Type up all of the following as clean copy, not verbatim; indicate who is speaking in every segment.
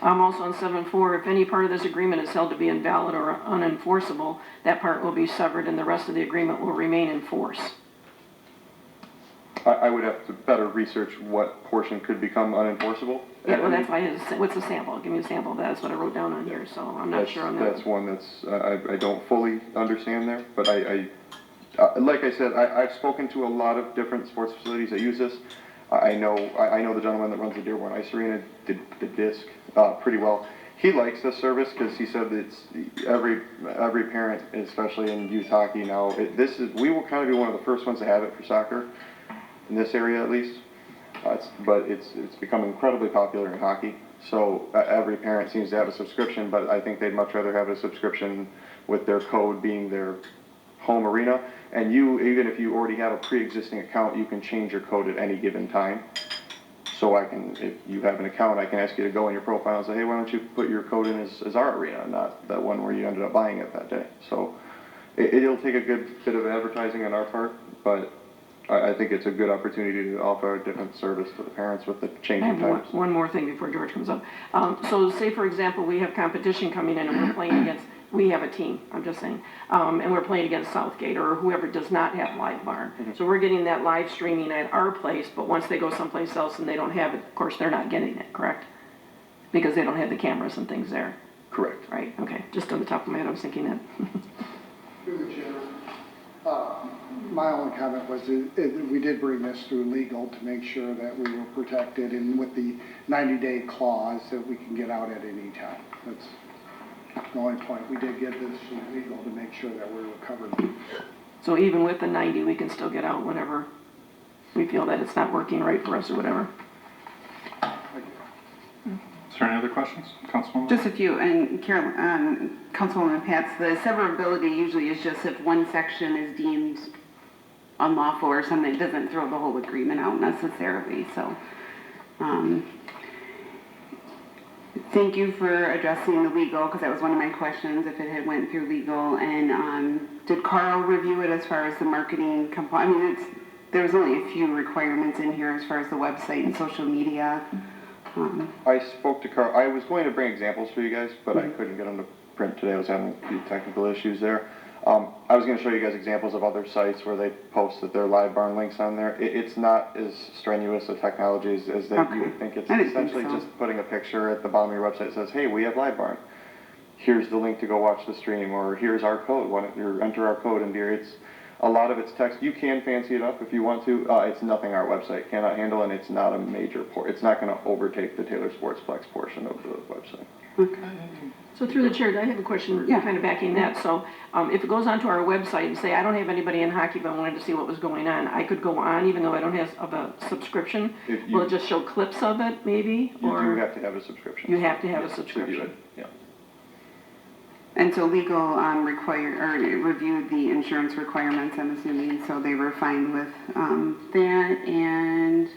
Speaker 1: Also on 7.4, if any part of this agreement is held to be invalid or unenforceable, that part will be severed and the rest of the agreement will remain in force.
Speaker 2: I would have to better research what portion could become unenforceable.
Speaker 1: Yeah, well, that's why what's a sample? Give me a sample of that. That's what I wrote down on here, so I'm not sure on that.
Speaker 2: That's one that's, I don't fully understand there, but like I said, I've spoken to a lot of different sports facilities that use this. I know the gentleman that runs the Dearborn Ice Arena, the disc, pretty well. He likes this service because he said that it's every parent, especially in youth hockey now, we will kind of be one of the first ones to have it for soccer, in this area at least. But it's become incredibly popular in hockey. So every parent seems to have a subscription, but I think they'd much rather have a subscription with their code being their home arena. And even if you already have a pre-existing account, you can change your code at any given time. So if you have an account, I can ask you to go in your profile and say, hey, why don't you put your code in as our arena, not that one where you ended up buying it that day. So it'll take a good bit of advertising on our part, but I think it's a good opportunity to offer a different service to the parents with the changing times.
Speaker 1: One more thing before George comes up. So say, for example, we have competition coming in and we're playing against, we have a team, I'm just saying, and we're playing against Southgate or whoever does not have Live Barn. Mm-hmm. So we're getting that live streaming at our place, but once they go someplace else and they don't have it, of course, they're not getting it, correct? Because they don't have the cameras and things there.
Speaker 2: Correct.
Speaker 1: Right, okay. Just on the top of my head, I was thinking that.
Speaker 3: Through the chair. My only comment was we did bring this through legal to make sure that we were protected, and with the 90-day clause that we can get out at any time. That's the only point. We did get this through legal to make sure that we were covered.
Speaker 1: So even with the 90, we can still get out whenever we feel that it's not working right for us or whatever.
Speaker 4: Is there any other questions, Councilwoman?
Speaker 5: Just a few, and Carol, Councilwoman Pats, the severability usually is just if one section is deemed unlawful or something, it doesn't throw the whole agreement out necessarily, so. Thank you for addressing the legal, because that was one of my questions, if it had went through legal, and did Carl review it as far as the marketing I mean, there's only a few requirements in here as far as the website and social media.
Speaker 2: I spoke to Carl. I was going to bring examples for you guys, but I couldn't get them to print today. I was having a few technical issues there. I was going to show you guys examples of other sites where they posted their Live Barn links on there. It's not as strenuous a technology as you would think. It's essentially just putting a picture at the bottom of your website that says, hey, we have Live Barn. Here's the link to go watch the stream, or here's our code. Why don't you enter our code into your, a lot of it's text. You can fancy it up if you want to. It's nothing our website cannot handle, and it's not a major port. It's not going to overtake the Taylor Sportsplex portion of the website.
Speaker 5: Okay.
Speaker 1: So through the chair, I have a question kind of backing that. So if it goes onto our website and say, I don't have anybody in hockey, but I wanted to see what was going on, I could go on even though I don't have a subscription? Will it just show clips of it maybe?
Speaker 2: You do have to have a subscription.
Speaker 1: You have to have a subscription.
Speaker 2: Yeah.
Speaker 5: And so legal reviewed the insurance requirements, I'm assuming, so they were fine with that. And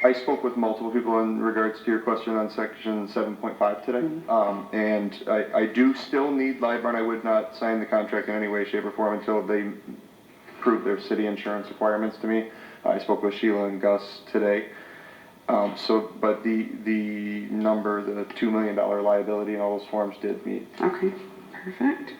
Speaker 2: I spoke with multiple people in regards to your question on section 7.5 today. Mm-hmm. And I do still need Live Barn. I would not sign the contract in any way, shape, or form until they prove their city insurance requirements to me. I spoke with Sheila and Gus today. But the number, the $2 million liability and all those forms did meet.
Speaker 5: okay, perfect.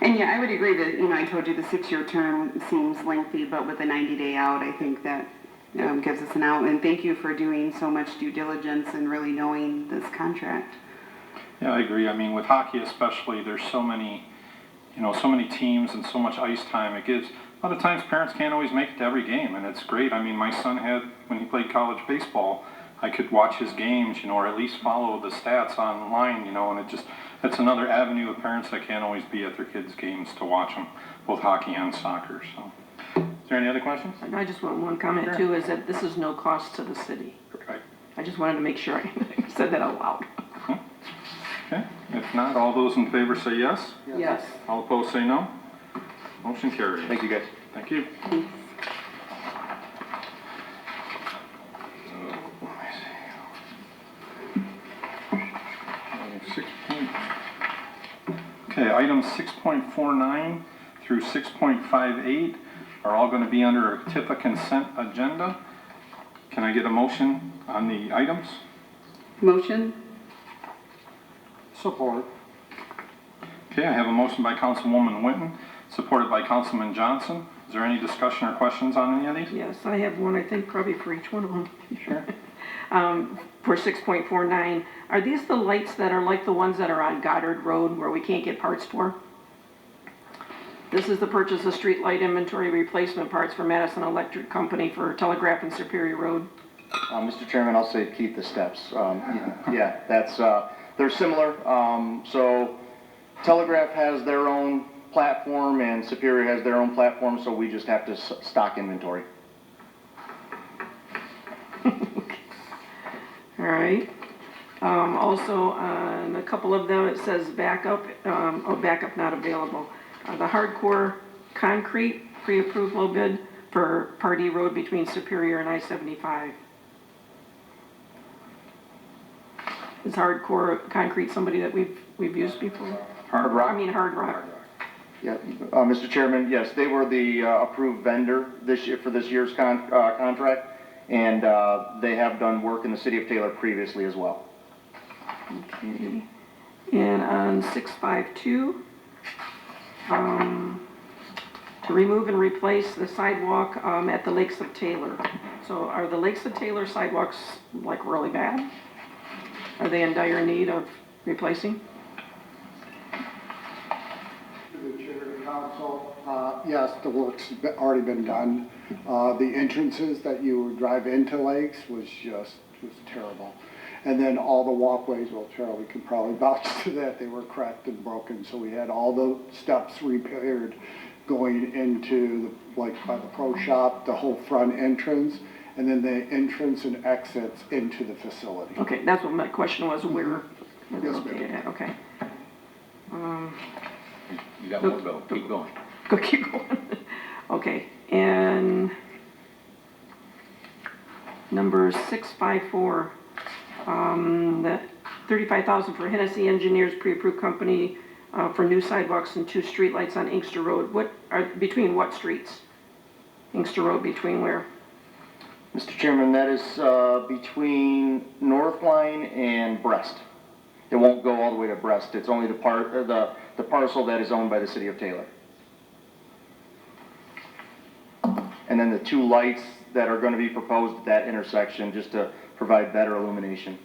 Speaker 5: And yeah, I would agree that, I told you the 6-year term seems lengthy, but with a 90-day out, I think that gives us an out. And thank you for doing so much due diligence and really knowing this contract.
Speaker 4: Yeah, I agree. I mean, with hockey especially, there's so many teams and so much ice time. It gives, a lot of times parents can't always make it to every game, and it's great. I mean, my son when he played college baseball, I could watch his games, or at least follow the stats online, and it's another avenue of parents that can't always be at their kids' games to watch them, both hockey and soccer. So, is there any other questions?
Speaker 1: I just want one comment too, is that this is no cost to the city.
Speaker 4: Right.
Speaker 1: I just wanted to make sure I said that out loud.
Speaker 4: Okay. If not, all those in favor say yes.
Speaker 1: Yes.
Speaker 4: All opposed say no. Motion carries.
Speaker 2: Thank you, guys.
Speaker 4: Thank you. Okay, items 6.49 through 6.58 are all going to be under a TIFA consent agenda. Can I get a motion on the items?
Speaker 5: Motion?
Speaker 3: Support.
Speaker 4: Okay, I have a motion by Councilwoman Winton, supported by Councilman Johnson. Is there any discussion or questions on any of these?
Speaker 1: Yes, I have one, I think, probably for each one of them.
Speaker 4: Sure.
Speaker 1: For 6.49, are these the lights that are like the ones that are on Goddard Road where we can't get parts for? This is the purchase of street light inventory replacement parts for Madison Electric Company for Telegraph and Superior Road.
Speaker 2: Mr. Chairman, I'll say keep the steps. Yeah, that's, they're similar. So Telegraph has their own platform and Superior has their own platform, so we just have to stock inventory.
Speaker 1: All right. Also, on a couple of them, it says backup, backup not available. The hardcore concrete, pre-approved low bid for Pardee Road between Superior and I-75. Is hardcore concrete somebody that we've used before?
Speaker 2: Hard Rock?
Speaker 1: I mean, Hard Rock.
Speaker 2: Yeah, Mr. Chairman, yes, they were the approved vendor this year, for this year's contract, and they have done work in the city of Taylor previously as well.
Speaker 1: Okay. And on 652, to remove and replace the sidewalk at the Lakes of Taylor. So are the Lakes of Taylor sidewalks like really bad? Are they in dire need of replacing?
Speaker 3: To the chair of the council, yes, the work's already been done. The entrances that you would drive into lakes was terrible. And then all the walkways, well, Charlie can probably vouch to that, they were cracked and broken. So we had all the steps repaired going into, like by the pro shop, the whole front entrance, and then the entrance and exits into the facility.
Speaker 1: Okay, that's what my question was, where they're
Speaker 3: Yes, ma'am.
Speaker 1: located at, okay.
Speaker 6: You got more to go, keep going.
Speaker 1: Go keep going. Okay, and number 654, that 35,000 for Hennessy Engineers pre-approved company for new sidewalks and 2 streetlights on Inkster Road. What are, between what streets? Inkster Road between where?
Speaker 2: Mr. Chairman, that is between North Line and Brest. It won't go all the way to Brest. It's only the parcel that is owned by the city of Taylor. And then the 2 lights that are going to be proposed at that intersection just to provide better illumination.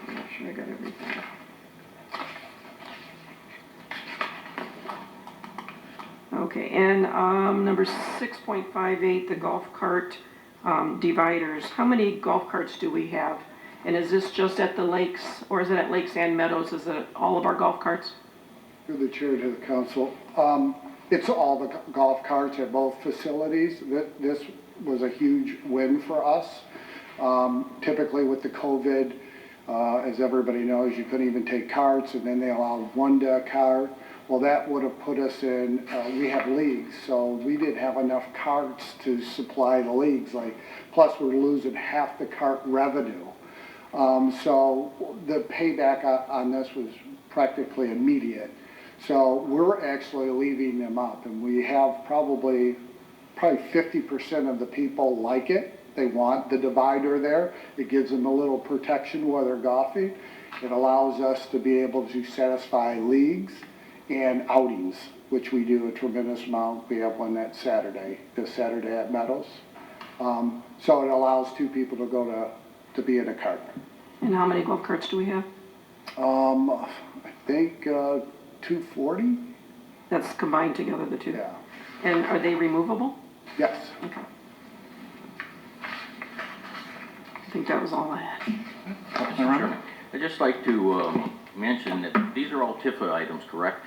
Speaker 1: Make sure I got everything. Okay, and number 6.58, the golf cart dividers. How many golf carts do we have? And is this just at the lakes, or is it at Lakes and Meadows? Is it all of our golf carts?
Speaker 3: Through the chair to the council, it's all the golf carts at both facilities. This was a huge win for us. Typically with the COVID, as everybody knows, you couldn't even take carts, and then they allowed 1 cart. Well, that would have put us in, we have leagues, so we didn't have enough carts to supply the leagues. Plus we're losing half the cart revenue. So the payback on this was practically immediate. So we're actually leaving them up, and we have probably 50% of the people like it. They want the divider there. It gives them a little protection while they're golfing. It allows us to be able to satisfy leagues and outings, which we do a tremendous amount. We have one that Saturday, this Saturday at Meadows. So it allows 2 people to go to be in a cart.
Speaker 1: And how many golf carts do we have?
Speaker 3: I think 240?
Speaker 1: That's combined together, the 2?
Speaker 3: Yeah.
Speaker 1: And are they removable?
Speaker 3: Yes.
Speaker 1: Okay. I think that was all I had.
Speaker 6: Mr. Chairman, I'd just like to mention that these are all TIFA items, correct?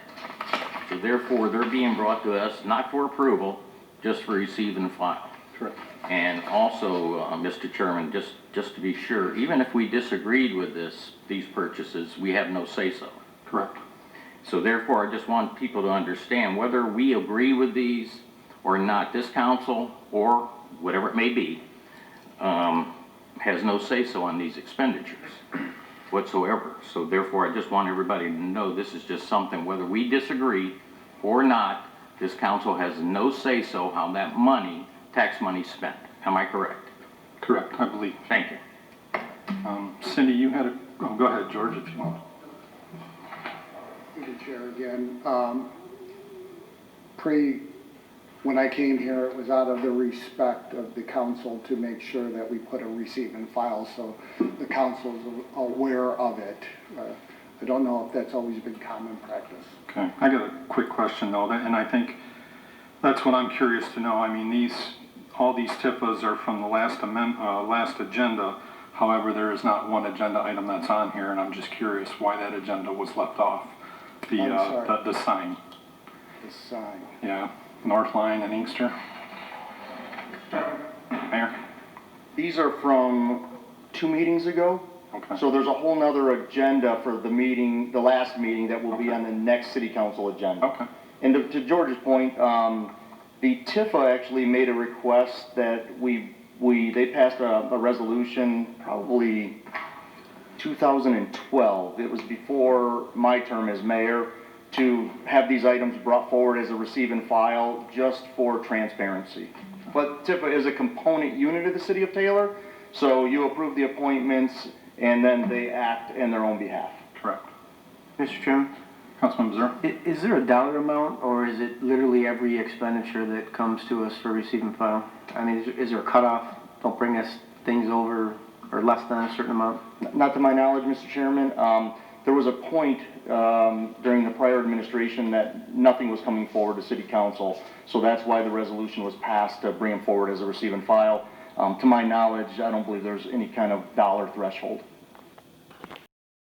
Speaker 6: So therefore, they're being brought to us not for approval, just for receive and file.
Speaker 4: Correct.
Speaker 6: And also, Mr. Chairman, just to be sure, even if we disagreed with these purchases, we have no say-so.
Speaker 4: Correct.
Speaker 6: So therefore, I just want people to understand whether we agree with these or not, this council, or whatever it may be, has no say-so on these expenditures whatsoever. So therefore, I just want everybody to know this is just something, whether we disagree or not, this council has no say-so how that money, tax money, is spent. Am I correct?
Speaker 4: Correct, I believe.
Speaker 6: Thank you.
Speaker 4: Cindy, you had a Oh, go ahead, George, if you want.
Speaker 3: Through the chair again, when I came here, it was out of the respect of the council to make sure that we put a receipt and file, so the council's aware of it. I don't know if that's always been common practice.
Speaker 4: Okay, I got a quick question though, and I think that's what I'm curious to know. I mean, all these TIFAs are from the last agenda. However, there is not one agenda item that's on here, and I'm just curious why that agenda was left off.
Speaker 3: I'm sorry.
Speaker 4: The sign,
Speaker 3: The sign.
Speaker 4: yeah, North Line and Inkster. Mayor?
Speaker 2: These are from 2 meetings ago.
Speaker 4: Okay.
Speaker 2: So there's a whole nother agenda for the meeting, the last meeting, that will be on the next city council agenda.
Speaker 4: Okay.
Speaker 2: And to George's point, the TIFA actually made a request that they passed a resolution probably 2012. It was before my term as mayor, to have these items brought forward as a receive and file just for transparency. But TIFA is a component unit of the city of Taylor, so you approve the appointments and then they act in their own behalf.
Speaker 4: Correct.
Speaker 7: Mr. Chairman,
Speaker 4: Councilman Bzura?
Speaker 7: is there a dollar amount, or is it literally every expenditure that comes to us for receive and file? I mean, is there a cutoff? Don't bring us things over or less than a certain amount?
Speaker 2: Not to my knowledge, Mr. Chairman. There was a point during the prior administration that nothing was coming forward to city council, so that's why the resolution was passed to bring them forward as a receive and file. To my knowledge, I don't believe there's any kind of dollar threshold.